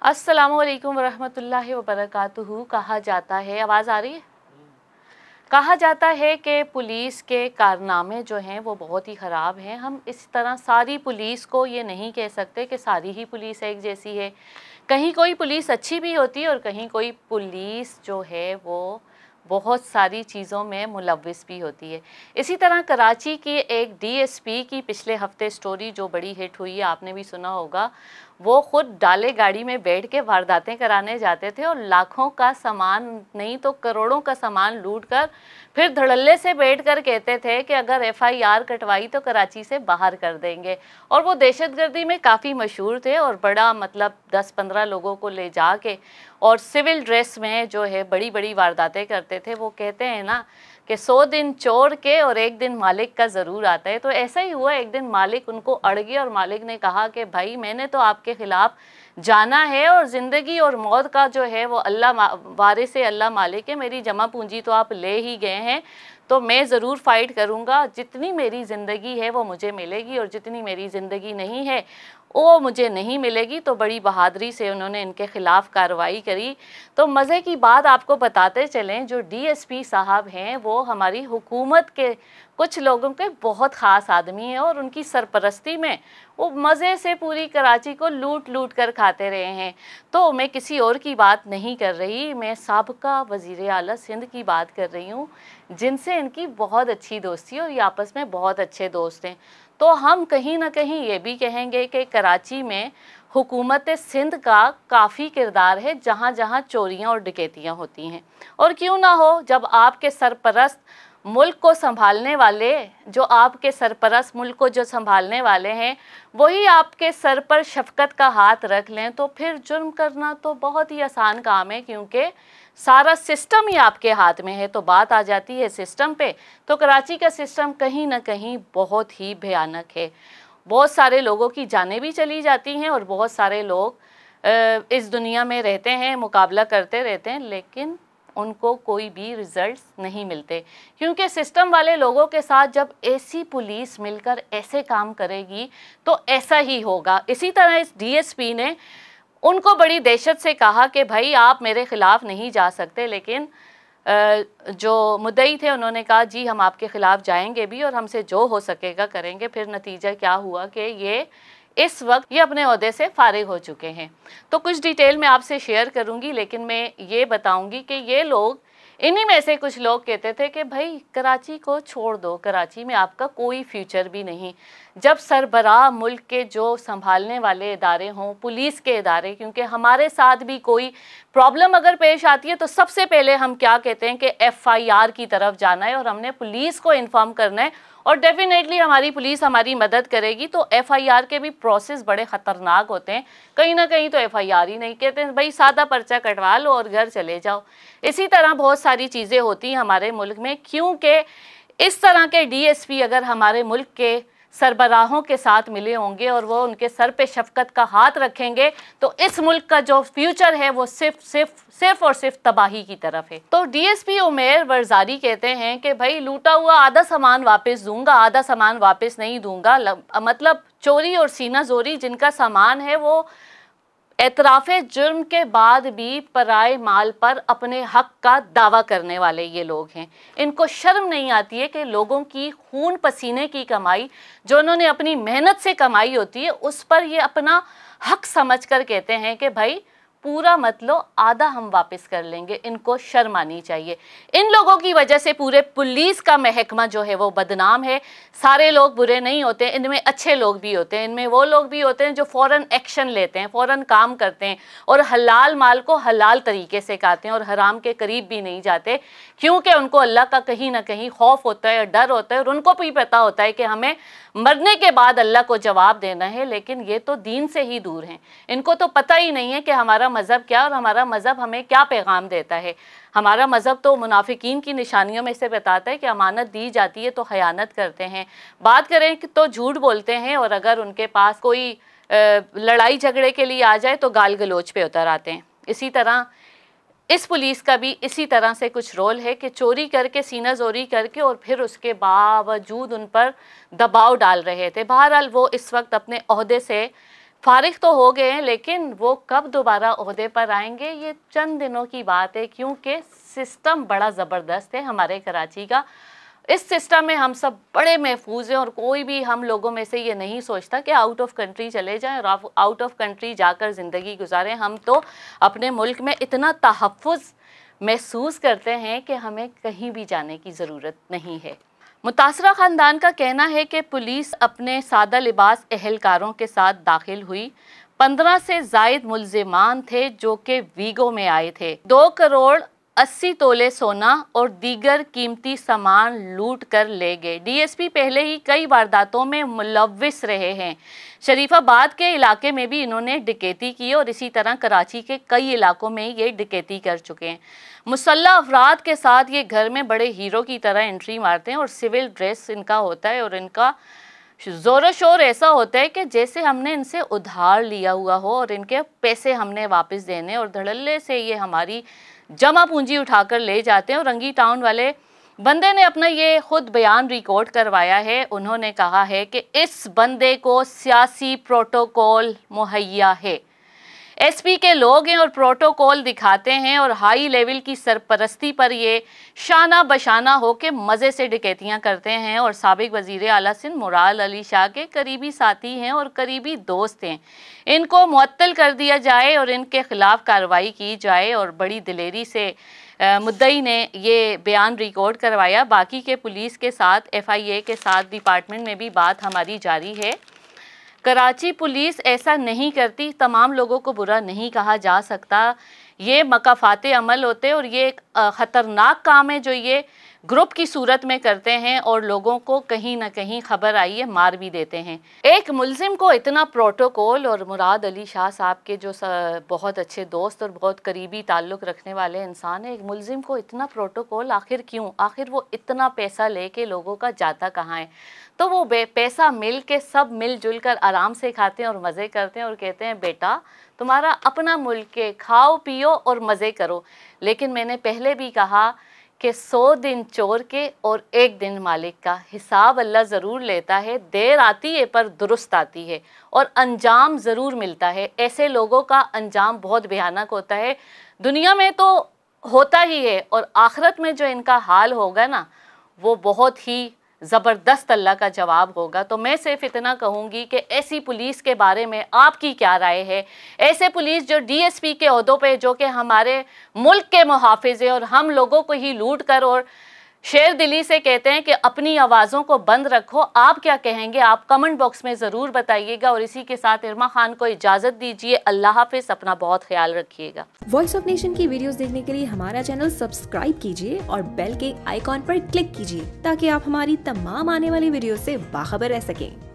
अस्सलामुअलैकुम वरहमतुल्लाहि वबरकातुहू। कहा जाता है, आवाज़ आ रही है? कहा जाता है कि पुलिस के कारनामे जो हैं वो बहुत ही ख़राब हैं। हम इस तरह सारी पुलिस को ये नहीं कह सकते कि सारी ही पुलिस एक जैसी है। कहीं कोई पुलिस अच्छी भी होती है और कहीं कोई पुलिस जो है वो बहुत सारी चीज़ों में मुलव्विस भी होती है। इसी तरह कराची की एक डीएसपी की पिछले हफ्ते स्टोरी जो बड़ी हिट हुई है, आपने भी सुना होगा। वो खुद डाले गाड़ी में बैठ के वारदातें कराने जाते थे और लाखों का सामान नहीं तो करोड़ों का सामान लूट कर फिर धड़ल्ले से बैठ कर कहते थे कि अगर एफआईआर कटवाई तो कराची से बाहर कर देंगे। और वो दहशतगर्दी में काफ़ी मशहूर थे और बड़ा मतलब 10-15 लोगों को ले जाके और सिविल ड्रेस में जो है बड़ी बड़ी वारदातें करते थे। वो कहते हैं ना कि 100 दिन चोर के और एक दिन मालिक का ज़रूर आता है। तो ऐसा ही हुआ, एक दिन मालिक उनको अड़ गया और मालिक ने कहा कि भाई मैंने तो आपके ख़िलाफ़ जाना है और ज़िंदगी और मौत का जो है वो अल्लाह वारिस है, अल्लाह मालिक है। मेरी जमा पूंजी तो आप ले ही गए हैं तो मैं ज़रूर फ़ाइट करूँगा। जितनी मेरी ज़िंदगी है वो मुझे मिलेगी और जितनी मेरी ज़िंदगी नहीं है वो मुझे नहीं मिलेगी। तो बड़ी बहादुरी से उन्होंने इनके ख़िलाफ़ कार्रवाई करी। तो मज़े की बात आपको बताते चलें, जो डीएसपी साहब हैं वो हमारी हुकूमत के कुछ लोगों के बहुत ख़ास आदमी हैं और उनकी सरपरस्ती में वो मज़े से पूरी कराची को लूट लूट कर खाते रहे हैं। तो मैं किसी और की बात नहीं कर रही, मैं साबिक़ा वज़ीर आला सिंध की बात कर रही हूँ, जिनसे इनकी बहुत अच्छी दोस्ती है और ये आपस में बहुत अच्छे दोस्त हैं। तो हम कहीं ना कहीं ये भी कहेंगे कि कराची में हुकूमत सिंध का काफ़ी किरदार है, जहाँ जहाँ चोरियाँ और डकैतियाँ होती हैं। और क्यों ना हो, जब आपके सरपरस्त मुल्क को संभालने वाले, जो आपके सरपरस्त मुल्क को जो संभालने वाले हैं वही आपके सर पर शफ़क़त का हाथ रख लें तो फिर जुर्म करना तो बहुत ही आसान काम है, क्योंकि सारा सिस्टम ही आपके हाथ में है। तो बात आ जाती है सिस्टम पे, तो कराची का सिस्टम कहीं ना कहीं बहुत ही भयानक है। बहुत सारे लोगों की जानें भी चली जाती हैं और बहुत सारे लोग इस दुनिया में रहते हैं, मुकाबला करते रहते हैं, लेकिन उनको कोई भी रिज़ल्ट्स नहीं मिलते, क्योंकि सिस्टम वाले लोगों के साथ जब ऐसी पुलिस मिलकर ऐसे काम करेगी तो ऐसा ही होगा। इसी तरह इस डीएसपी ने उनको बड़ी दहशत से कहा कि भाई आप मेरे ख़िलाफ़ नहीं जा सकते, लेकिन जो मुद्दई थे उन्होंने कहा जी हम आपके ख़िलाफ़ जाएंगे भी और हमसे जो हो सकेगा करेंगे। फिर नतीजा क्या हुआ कि ये इस वक्त ये अपने ओहदे से फारिग हो चुके हैं। तो कुछ डिटेल मैं आपसे शेयर करूंगी, लेकिन मैं ये बताऊंगी कि ये लोग, इन्हीं में से कुछ लोग कहते थे कि भाई कराची को छोड़ दो, कराची में आपका कोई फ्यूचर भी नहीं। जब सरबराह मुल्क के जो संभालने वाले इदारे हों, पुलिस के इदारे, क्योंकि हमारे साथ भी कोई प्रॉब्लम अगर पेश आती है तो सबसे पहले हम क्या कहते हैं कि एफआईआर की तरफ जाना है और हमने पुलिस को इन्फॉर्म करना है और डेफिनेटली हमारी पुलिस हमारी मदद करेगी। तो एफआईआर के भी प्रोसेस बड़े ख़तरनाक होते हैं। कहीं ना कहीं तो एफआईआर ही नहीं, कहते हैं भाई सादा पर्चा कटवा लो और घर चले जाओ। इसी तरह बहुत सारी चीज़ें होती हैं हमारे मुल्क में, क्योंकि इस तरह के डीएसपी अगर हमारे मुल्क के सरबराहों के साथ मिले होंगे और वो उनके सर पे शफ़क़त का हाथ रखेंगे तो इस मुल्क का जो फ्यूचर है वो सिर्फ और सिर्फ तबाही की तरफ है। तो डीएसपी उमेर वरजारी कहते हैं कि भाई लूटा हुआ आधा सामान वापस दूंगा, आधा सामान वापस नहीं दूंगा। मतलब चोरी और सीना जोरी जिनका सामान है वो एतराफ़े जुर्म के बाद भी पराए माल पर अपने हक का दावा करने वाले ये लोग हैं। इनको शर्म नहीं आती है कि लोगों की खून पसीने की कमाई जो उन्होंने अपनी मेहनत से कमाई होती है उस पर ये अपना हक समझकर कहते हैं कि भाई पूरा मत लो, आधा हम वापस कर लेंगे। इनको शर्म आनी चाहिए। इन लोगों की वजह से पूरे पुलिस का महकमा जो है वो बदनाम है। सारे लोग बुरे नहीं होते, इनमें अच्छे लोग भी होते हैं, इनमें वो लोग भी होते हैं जो फ़ौरन एक्शन लेते हैं, फ़ौरन काम करते हैं और हलाल माल को हलाल तरीके से खाते हैं और हराम के करीब भी नहीं जाते, क्योंकि उनको अल्लाह का कहीं ना कहीं खौफ होता है, डर होता है और उनको भी पता होता है कि हमें मरने के बाद अल्लाह को जवाब देना है। लेकिन ये तो दीन से ही दूर हैं। इनको तो पता ही नहीं है कि हमारा मज़हब क्या और हमारा मज़हब हमें क्या पैगाम देता है। हमारा मज़हब तो मुनाफिकीन की निशानियों में से बताता है कि अमानत दी जाती है तो खयानत करते हैं, बात करें तो झूठ बोलते हैं और अगर उनके पास कोई लड़ाई झगड़े के लिए आ जाए तो गाल गलोच पे उतर आते हैं। इसी तरह इस पुलिस का भी इसी तरह से कुछ रोल है कि चोरी करके, सीना जोरी करके और फिर उसके बावजूद उन पर दबाव डाल रहे थे। बहरहाल वो इस वक्त अपने ओहदे से फारिग तो हो गए हैं, लेकिन वो कब दोबारा ओहदे पर आएंगे ये चंद दिनों की बात है, क्योंकि सिस्टम बड़ा ज़बरदस्त है हमारे कराची का। इस सिस्टम में हम सब बड़े महफूज हैं और कोई भी हम लोगों में से ये नहीं सोचता कि आउट ऑफ कंट्री चले जाएं और आउट ऑफ कंट्री जाकर ज़िंदगी गुजारें। हम तो अपने मुल्क में इतना तहफ़्फ़ुज़ महसूस करते हैं कि हमें कहीं भी जाने की ज़रूरत नहीं है। मुतासरा ख़ानदान का कहना है कि पुलिस अपने सादा लिबास एहलकारों के साथ दाखिल हुई। 15 से ज़ायद मुल्ज़िमान थे जो कि वीगो में आए थे। 2 करोड़ 80 तोले सोना और दीगर कीमती सामान लूट कर ले गए। डीएसपी पहले ही कई वारदातों में मुलव्विस रहे हैं। शरीफाबाद के इलाके में भी इन्होंने डकैती की और इसी तरह कराची के कई इलाकों में ये डकैती कर चुके हैं। मुसल्लह अफराद के साथ ये घर में बड़े हीरो की तरह एंट्री मारते हैं और सिविल ड्रेस इनका होता है और इनका ज़ोर शोर ऐसा होता है कि जैसे हमने इनसे उधार लिया हुआ हो और इनके पैसे हमने वापस देने, और धड़ल्ले से ये हमारी जमा पूंजी उठाकर ले जाते हैं। और रंगी टाउन वाले बंदे ने अपना ये खुद बयान रिकॉर्ड करवाया है। उन्होंने कहा है कि इस बंदे को सियासी प्रोटोकॉल मुहैया है, एसपी के लोग हैं और प्रोटोकॉल दिखाते हैं और हाई लेवल की सरपरस्ती पर ये शाना बशाना हो के मज़े से डकैतियाँ करते हैं। और साबिक वज़ीर आला सिंध मुराद अली शाह के करीबी साथी हैं और करीबी दोस्त हैं। इनको मुअत्तल कर दिया जाए और इनके ख़िलाफ़ कार्रवाई की जाए। और बड़ी दिलेरी से मुद्दई ने ये बयान रिकॉर्ड करवाया। बाकी के पुलिस के साथ, FIA के साथ, डिपार्टमेंट में भी बात हमारी जारी है। कराची पुलिस ऐसा नहीं करती, तमाम लोगों को बुरा नहीं कहा जा सकता। ये मकाफाते अमल होते और ये एक ख़तरनाक काम है जो ये ग्रुप की सूरत में करते हैं और लोगों को कहीं ना कहीं खबर आई है मार भी देते हैं। एक मुल्ज़िम को इतना प्रोटोकॉल, और मुराद अली शाह साहब के जो बहुत अच्छे दोस्त और बहुत करीबी ताल्लुक़ रखने वाले इंसान है, एक मुल्ज़िम को इतना प्रोटोकॉल आखिर क्यों? आखिर वो इतना पैसा लेके लोगों का जाता कहाँ है? तो वो पैसा मिल के सब मिलजुल कर आराम से खाते हैं और मज़े करते हैं और कहते हैं बेटा तुम्हारा अपना मुल्क है, खाओ पियो और मज़े करो। लेकिन मैंने पहले भी कहा कि 100 दिन चोर के और 1 दिन मालिक का। हिसाब अल्लाह ज़रूर लेता है, देर आती है पर दुरुस्त आती है और अंजाम ज़रूर मिलता है। ऐसे लोगों का अंजाम बहुत भयानक होता है, दुनिया में तो होता ही है और आखिरत में जो इनका हाल होगा ना वो बहुत ही ज़बरदस्त अल्लाह का जवाब होगा। तो मैं सिर्फ इतना कहूँगी कि ऐसी पुलिस के बारे में आपकी क्या राय है? ऐसे पुलिस जो DSP के ओहदों पे, जो कि हमारे मुल्क के मुहाफ़िज़ है और हम लोगों को ही लूट कर और शेर दिली से कहते हैं कि अपनी आवाज़ों को बंद रखो, आप क्या कहेंगे? आप कमेंट बॉक्स में ज़रूर बताइएगा। और इसी के साथ इरमा खान को इजाज़त दीजिए। अल्लाह हाफ़िज़, अपना बहुत ख्याल रखिएगा। वॉइस ऑफ नेशन की वीडियोस देखने के लिए हमारा चैनल सब्सक्राइब कीजिए और बेल के आइकॉन पर क्लिक कीजिए ताकि आप हमारी तमाम आने वाली वीडियो से बाखबर रह सकें।